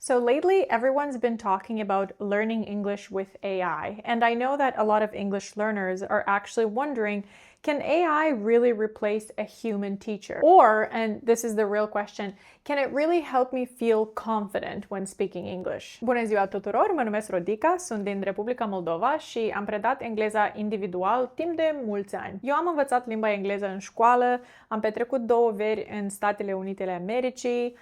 So lately, everyone's been talking about learning English with AI, and I know that a lot of English learners are actually wondering, can AI really replace a human teacher? Or, and this is the real question, can it really help me feel confident when speaking English? Bună ziua tuturor, mă numesc Rodica, sunt din Republica Moldova și am predat engleza individual timp de mulți ani. Eu am învățat limba engleză în școală, am petrecut 2 veri în Statele Unite ale Americii,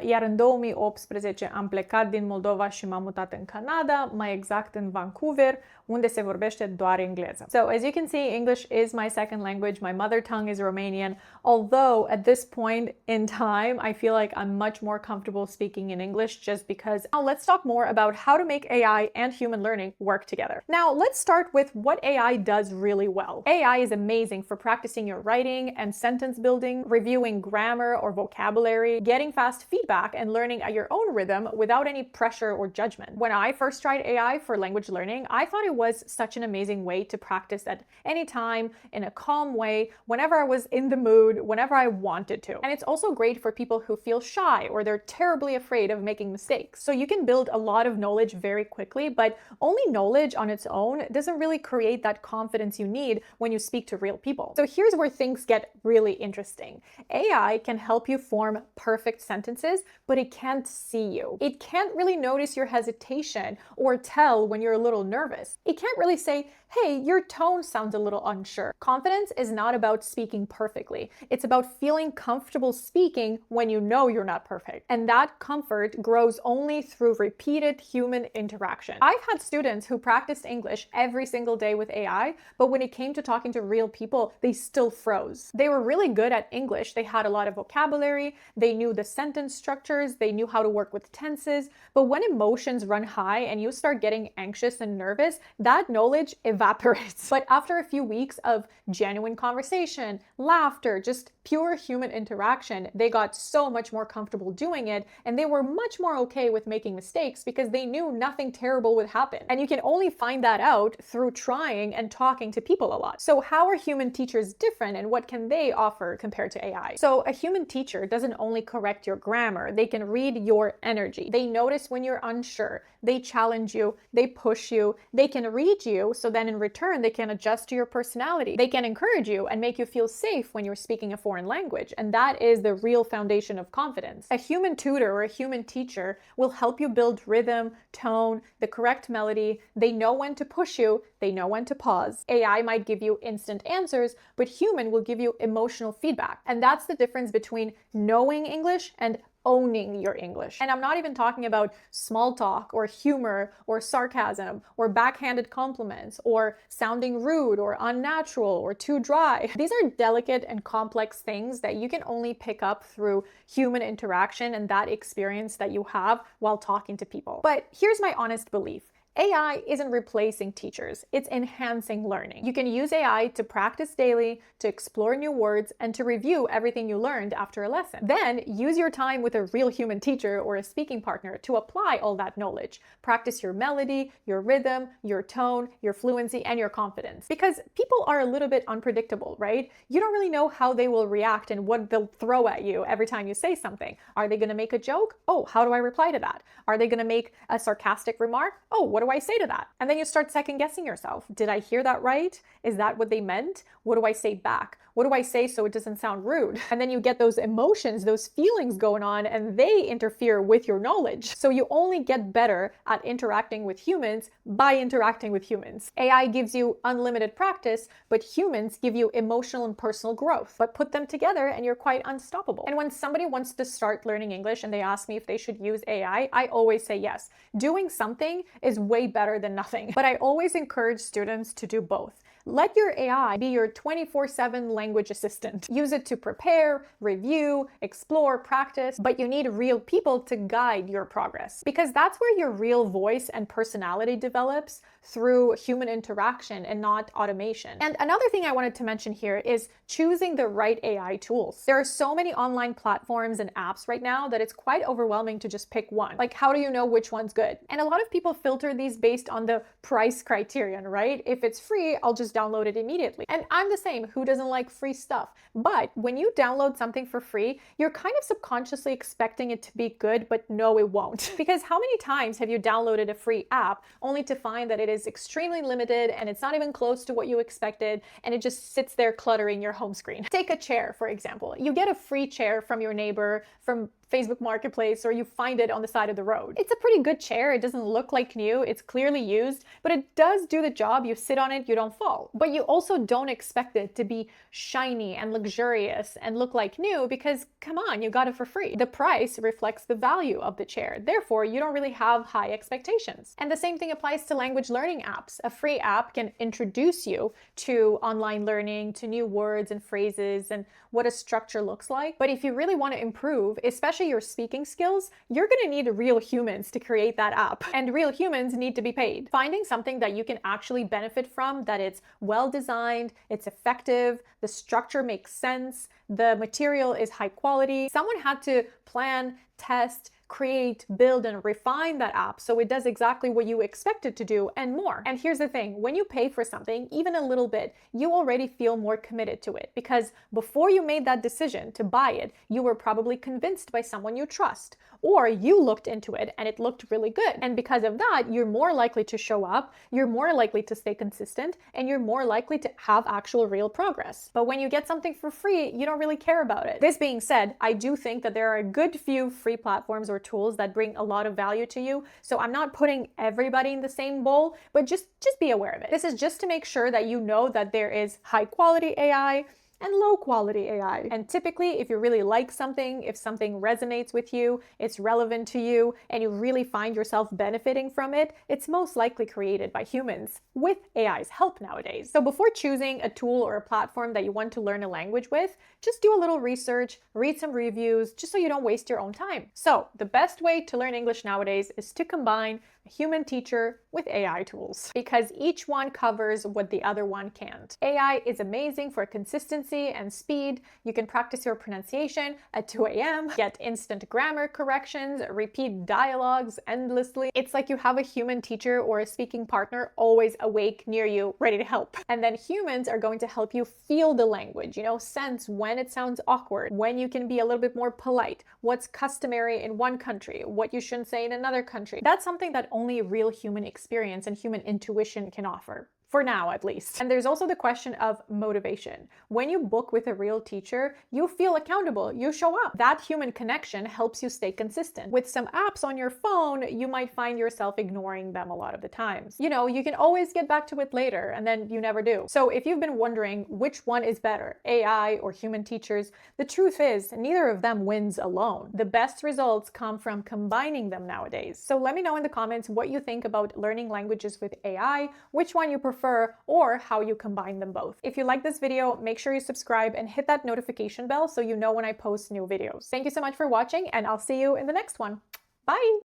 iar în 2018 am plecat din Moldova și m-am mutat în Canada, mai exact în Vancouver, unde se vorbește doar engleză. So, as you can see, English is my second language. My mother tongue is Romanian, although at this point in time, I feel like I'm much more comfortable speaking in English just because. Now, let's talk more about how to make AI and human learning work together. Now, let's start with what AI does really well. AI is amazing for practicing your writing and sentence building, reviewing grammar or vocabulary, getting fast feedback, and learning at your own rhythm without any pressure or judgment. When I first tried AI for language learning, I thought it was such an amazing way to practice at any time in a calm way, whenever I was in the mood, whenever I wanted to. And it's also great for people who feel shy or they're terribly afraid of making mistakes. So you can build a lot of knowledge very quickly, but only knowledge on its own doesn't really create that confidence you need when you speak to real people. So here's where things get really interesting. AI can help you form perfect sentences, but it can't see you. It can't really notice your hesitation or tell when you're a little nervous. It can't really say, hey, your tone sounds a little unsure. Confidence is not about speaking perfectly. It's about feeling comfortable speaking when you know you're not perfect. And that comfort grows only through repeated human interaction. I've had students who practiced English every single day with AI, but when it came to talking to real people, they still froze. They were really good at English. They had a lot of vocabulary. They knew the sentence structures. They knew how to work with tenses. But when emotions run high and you start getting anxious and nervous, that knowledge evaporates. But after a few weeks of genuine conversation, laughter, just pure human interaction, they got so much more comfortable doing it, and they were much more okay with making mistakes because they knew nothing terrible would happen. And you can only find that out through trying and talking to people a lot. So how are human teachers different, and what can they offer compared to AI? So a human teacher doesn't only correct your grammar, they can read your energy. They notice when you're unsure, they challenge you, they push you, they can read you, so then in return they can adjust to your personality. They can encourage you and make you feel safe when you're speaking a foreign language, and that is the real foundation of confidence. A human tutor or a human teacher will help you build rhythm, tone, the correct melody. They know when to push you, they know when to pause. AI might give you instant answers, but human will give you emotional feedback. And that's the difference between knowing English and owning your English. And I'm not even talking about small talk or humor or sarcasm or backhanded compliments or sounding rude or unnatural or too dry. These are delicate and complex things that you can only pick up through human interaction and that experience that you have while talking to people. But here's my honest belief. AI isn't replacing teachers, it's enhancing learning. You can use AI to practice daily, to explore new words, and to review everything you learned after a lesson. Then use your time with a real human teacher or a speaking partner to apply all that knowledge. Practice your melody, your rhythm, your tone, your fluency, and your confidence. Because people are a little bit unpredictable, right? You don't really know how they will react and what they'll throw at you every time you say something. Are they going to make a joke? Oh, how do I reply to that? Are they going to make a sarcastic remark? Oh, what do I say to that? And then you start second guessing yourself. Did I hear that right? Is that what they meant? What do I say back? What do I say so it doesn't sound rude? And then you get those emotions, those feelings going on, and they interfere with your knowledge. So you only get better at interacting with humans by interacting with humans. AI gives you unlimited practice, but humans give you emotional and personal growth. But put them together and you're quite unstoppable. And when somebody wants to start learning English and they ask me if they should use AI, I always say yes. Doing something is way better than nothing. But I always encourage students to do both. Let your AI be your 24/7 language assistant. Use it to prepare, review, explore, practice, but you need real people to guide your progress. Because that's where your real voice and personality develops, through human interaction and not automation. And another thing I wanted to mention here is choosing the right AI tools. There are so many online platforms and apps right now that it's quite overwhelming to just pick one. Like, how do you know which one's good? And a lot of people filter these based on the price criterion, right? If it's free, I'll just just download it immediately. And I'm the same. Who doesn't like free stuff? But when you download something for free, you're kind of subconsciously expecting it to be good, but no, it won't. Because how many times have you downloaded a free app only to find that it is extremely limited and it's not even close to what you expected, and it just sits there cluttering your home screen? Take a chair, for example. You get a free chair from your neighbor, from Facebook Marketplace, or you find it on the side of the road. It's a pretty good chair. It doesn't look like new. It's clearly used, but it does do the job. You sit on it, you don't fall. But you also don't expect it to be shiny and luxurious and look like new because, come on, you got it for free. The price reflects the value of the chair. Therefore, you don't really have high expectations. And the same thing applies to language learning apps. A free app can introduce you to online learning, to new words and phrases and what a structure looks like. But if you really want to improve, especially your speaking skills, you're going to need real humans to create that app. And real humans need to be paid. Finding something that you can actually benefit from, that it's well designed, it's effective, the structure makes sense, the material is high quality. Someone had to plan, test, create, build, and refine that app so it does exactly what you expect it to do and more. And here's the thing, when you pay for something, even a little bit, you already feel more committed to it because before you made that decision to buy it, you were probably convinced by someone you trust, or you looked into it and it looked really good. And because of that, you're more likely to show up, you're more likely to stay consistent, and you're more likely to have actual real progress. But when you get something for free, you don't really care about it. This being said, I do think that there are a good few free platforms or tools that bring a lot of value to you. So I'm not putting everybody in the same bowl, but just be aware of it. This is just to make sure that you know that there is high quality AI and low quality AI. And typically, if you really like something, if something resonates with you, it's relevant to you, and you really find yourself benefiting from it, it's most likely created by humans with AI's help nowadays. So before choosing a tool or a platform that you want to learn a language with, just do a little research, read some reviews, just so you don't waste your own time. So the best way to learn English nowadays is to combine a human teacher with AI tools, because each one covers what the other one can't. AI is amazing for consistency and speed. You can practice your pronunciation at 2 a.m., get instant grammar corrections, repeat dialogues endlessly. It's like you have a human teacher or a speaking partner always awake near you, ready to help. And then humans are going to help you feel the language, sense when it sounds awkward, when you can be a little bit more polite, what's customary in one country, what you shouldn't say in another country. That's something that only real human experience and human intuition can offer. For now, at least. And there's also the question of motivation. When you book with a real teacher, you feel accountable, you show up. That human connection helps you stay consistent. With some apps on your phone, you might find yourself ignoring them a lot of the times. You can always get back to it later, and then you never do. So if you've been wondering which one is better, AI or human teachers, the truth is neither of them wins alone. The best results come from combining them nowadays. So let me know in the comments what you think about learning languages with AI, which one you prefer, or how you combine them both. If you like this video, make sure you subscribe and hit that notification bell so you know when I post new videos. Thank you so much for watching, and I'll see you in the next one. Bye!